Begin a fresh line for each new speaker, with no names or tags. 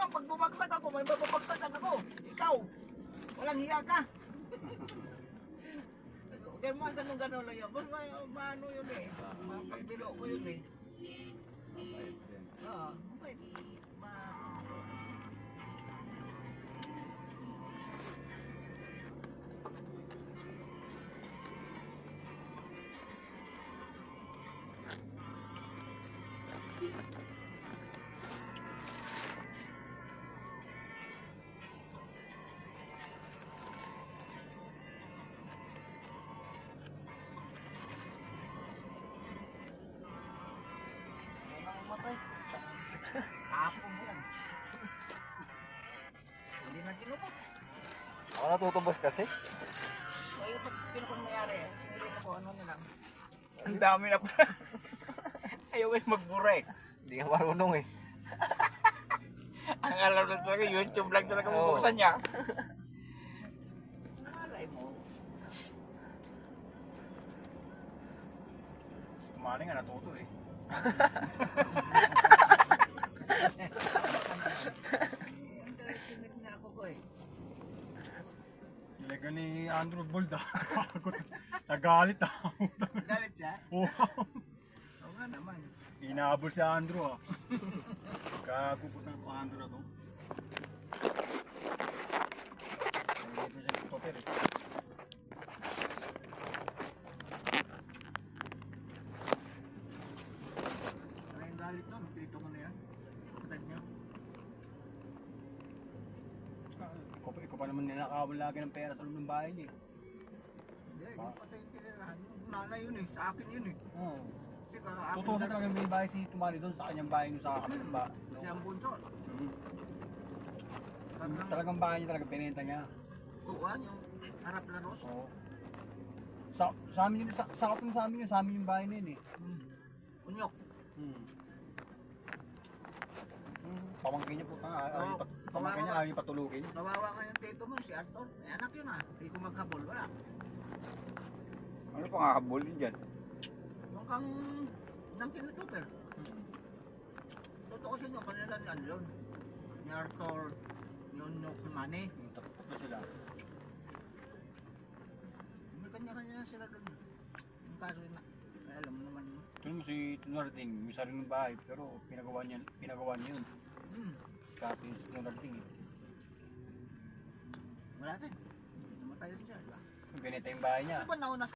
naman, pag bumagsak ako, may mababagsakan ako. Ikaw, walang hiya ka. Kaya mga ganun-ganun lang yun. Maano yun eh. Pagbilo ko yun eh. Oo, okay. Tapon mo lang. Hindi na kinupot.
Ako natutubos kasi.
Kaya pag kinupot mayari, sinilin ako, ano na lang.
Ang dami na pala. Ayaw eh magburek.
Hindi ka marunong eh.
Ang alam na talaga, YouTube lang talaga bubuksan niya.
Malay mo.
Kumali nga natuto eh.
Ang talagang na ako ko eh.
Talaga ni Andrew Bold ah. Nagalit ah.
Galit siya?
Oo.
Oo nga naman.
Inaabol si Andrew ah. Kapupunta ko Andrew na to. Nandito siya sa hotel eh.
Ay, ang galit nun. Dito ko na yan. Kapatid niyo.
Ikaw pa naman ninakawal lagi ng pera sa loob ng bahay niya eh.
Hindi, yung patay yung tinirahan. Yung nanay yun eh. Sa akin yun eh.
Oo.
Kasi kaakin
Tutusan talaga may bahay si Tumali doon sa kanyang bahay sa kanyang bahay.
siya ang bunso.
Talagang bahay niya talaga pinenta niya.
Kuwan, yung harap na Ros.
Oo. Sa amin yun, sakop yun sa amin yun, sa amin yung bahay na yun eh.
Unyok.
Pamangkin niya po
Oo.
pamangkin niya ayaw yung patulugin.
Kawawa nga yung tito mo, si Arthur. May anak yun ah. Hindi ko maghabol. Wala.
Ano pa nga kabul yun dyan?
Yung kang nang kinutuper. Totoo kasi nyo, kanila yan yun. Ni Arthur, ni Unyok, ni Manny.
Tatlo sila.
May kanya-kanya na sila doon. Yung kaso yun na. Ay, alam mo naman yun.
Tuloy mo si Tunarding, may sariling bahay pero pinagawa niya yun. Si Kato yung si Tunarding eh.
Wala din. Namatay rin siya. Diba?
Binenta yung bahay niya.
Ano ba nauna